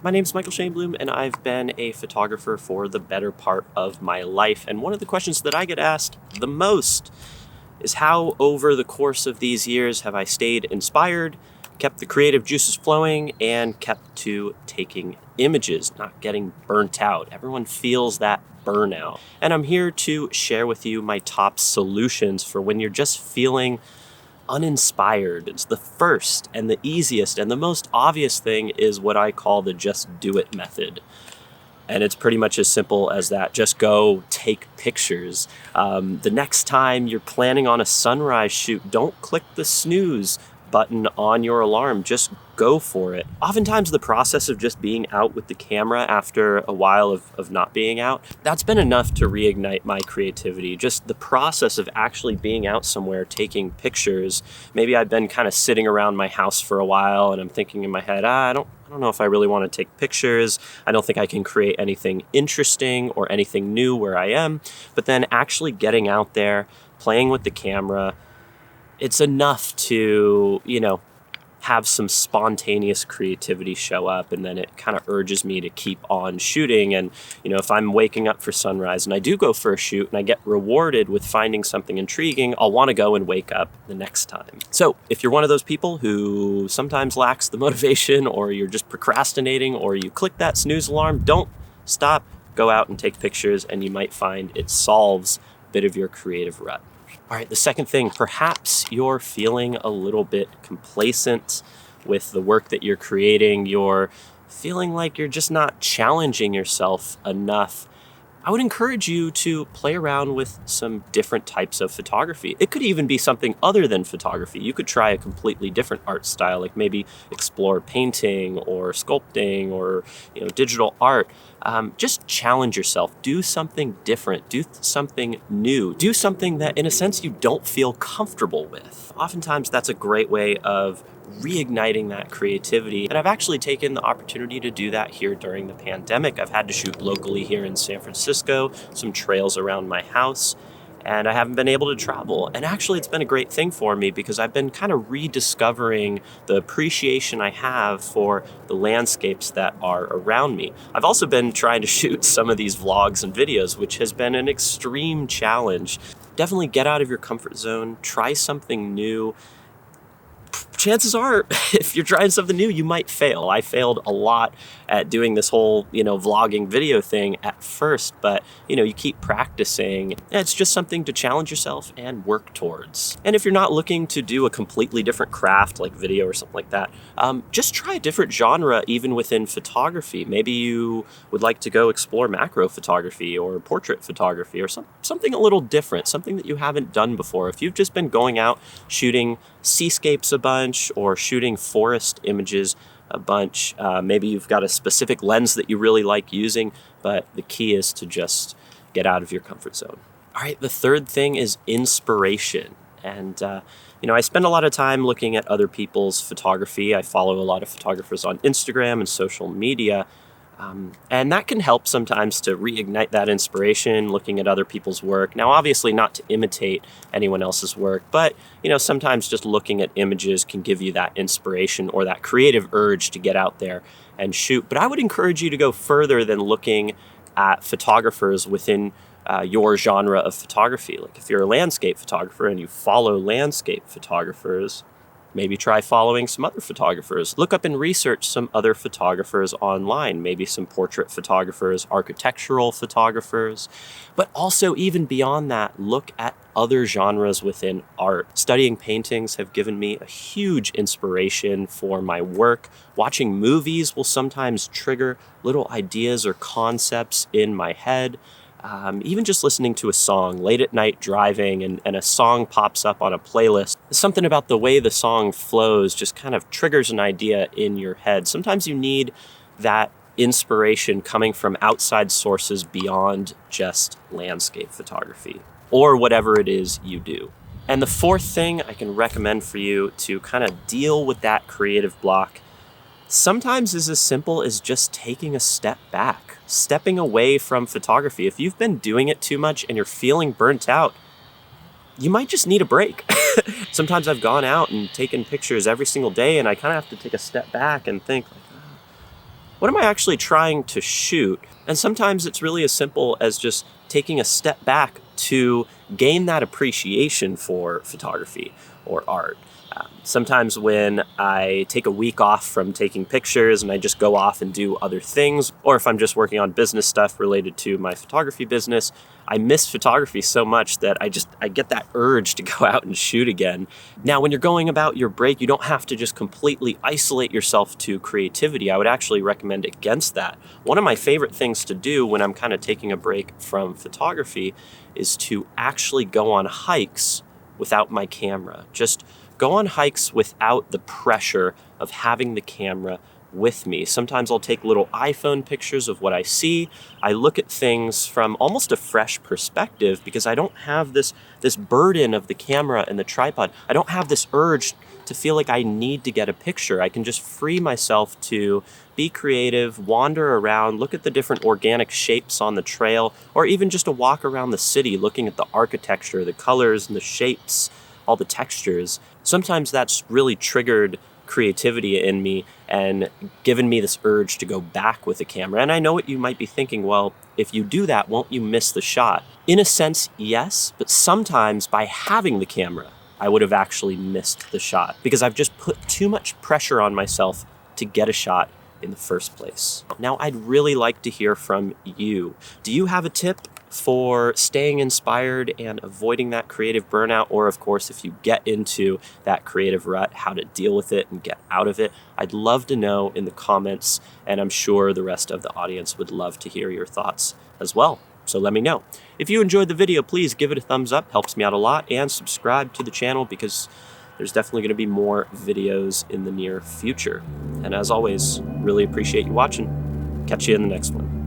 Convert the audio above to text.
My name is Michael Shaneblum, and I've been a photographer for the better part of my life. And one of the questions that I get asked the most is how, over the course of these years, have I stayed inspired, kept the creative juices flowing, and kept to taking images, not getting burnt out. Everyone feels that burnout. And I'm here to share with you my top solutions for when you're just feeling uninspired. It's the first and the easiest and the most obvious thing is what I call the just do it method. And it's pretty much as simple as that. Just go take pictures. The next time you're planning on a sunrise shoot, don't click the snooze button on your alarm. Just go for it. Oftentimes the process of just being out with the camera after a while of not being out, that's been enough to reignite my creativity. Just the process of actually being out somewhere taking pictures. Maybe I've been kind of sitting around my house for a while and I'm thinking in my head, I don't know if I really want to take pictures. I don't think I can create anything interesting or anything new where I am. But then actually getting out there, playing with the camera, it's enough to, have some spontaneous creativity show up, and then it kind of urges me to keep on shooting. And, if I'm waking up for sunrise and I do go for a shoot and I get rewarded with finding something intriguing, I'll want to go and wake up the next time. So if you're one of those people who sometimes lacks the motivation, or you're just procrastinating, or you click that snooze alarm, don't stop, go out and take pictures, and you might find it solves a bit of your creative rut. All right, the second thing, perhaps you're feeling a little bit complacent with the work that you're creating. You're feeling like you're just not challenging yourself enough. I would encourage you to play around with some different types of photography. It could even be something other than photography. You could try a completely different art style, like maybe explore painting or sculpting or digital art. Just challenge yourself. Do something different. Do something new. Do something that, in a sense, you don't feel comfortable with. Oftentimes, that's a great way of reigniting that creativity. And I've actually taken the opportunity to do that here during the pandemic. I've had to shoot locally here in San Francisco, some trails around my house, and I haven't been able to travel. And actually, it's been a great thing for me because I've been kind of rediscovering the appreciation I have for the landscapes that are around me. I've also been trying to shoot some of these vlogs and videos, which has been an extreme challenge. Definitely get out of your comfort zone, try something new. Chances are, if you're trying something new, you might fail. I failed a lot at doing this whole, vlogging video thing at first, but, you keep practicing. It's just something to challenge yourself and work towards. And if you're not looking to do a completely different craft like video or something like that, just try a different genre even within photography. Maybe you would like to go explore macro photography or portrait photography or something a little different, something that you haven't done before. If you've just been going out shooting seascapes a bunch or shooting forest images a bunch, maybe you've got a specific lens that you really like using, but the key is to just get out of your comfort zone. All right, the third thing is inspiration. And, I spend a lot of time looking at other people's photography. I follow a lot of photographers on Instagram and social media. And that can help sometimes to reignite that inspiration, looking at other people's work. Now, obviously not to imitate anyone else's work, but, sometimes just looking at images can give you that inspiration or that creative urge to get out there and shoot. But I would encourage you to go further than looking at photographers within your genre of photography. Like if you're a landscape photographer and you follow landscape photographers, maybe try following some other photographers. Look up and research some other photographers online, maybe some portrait photographers, architectural photographers, but also even beyond that, look at other genres within art. Studying paintings have given me a huge inspiration for my work. Watching movies will sometimes trigger little ideas or concepts in my head. Even just listening to a song late at night driving and a song pops up on a playlist. Something about the way the song flows just kind of triggers an idea in your head. Sometimes you need that inspiration coming from outside sources beyond just landscape photography or whatever it is you do. And the fourth thing I can recommend for you to kind of deal with that creative block sometimes is as simple as just taking a step back, stepping away from photography. If you've been doing it too much and you're feeling burnt out, you might just need a break. Sometimes I've gone out and taken pictures every single day and I kind of have to take a step back and think, what am I actually trying to shoot? And sometimes it's really as simple as just taking a step back to gain that appreciation for photography or art. Sometimes when I take a week off from taking pictures and I just go off and do other things, or if I'm just working on business stuff related to my photography business, I miss photography so much that I get that urge to go out and shoot again. Now, when you're going about your break, you don't have to just completely isolate yourself to creativity. I would actually recommend against that. One of my favorite things to do when I'm kind of taking a break from photography is to actually go on hikes without my camera. Just go on hikes without the pressure of having the camera with me. Sometimes I'll take little iPhone pictures of what I see. I look at things from almost a fresh perspective because I don't have this burden of the camera and the tripod. I don't have this urge to feel like I need to get a picture. I can just free myself to be creative, wander around, look at the different organic shapes on the trail, or even just a walk around the city looking at the architecture, the colors and the shapes, all the textures. Sometimes that's really triggered creativity in me and given me this urge to go back with the camera. And I know what you might be thinking, well, if you do that, won't you miss the shot? In a sense, yes, but sometimes by having the camera, I would have actually missed the shot because I've just put too much pressure on myself to get a shot in the first place. Now, I'd really like to hear from you. Do you have a tip for staying inspired and avoiding that creative burnout? Or of course, if you get into that creative rut, how to deal with it and get out of it? I'd love to know in the comments, and I'm sure the rest of the audience would love to hear your thoughts as well. So let me know. If you enjoyed the video, please give it a thumbs up, helps me out a lot, and subscribe to the channel because there's definitely going to be more videos in the near future. And as always, really appreciate you watching. Catch you in the next one.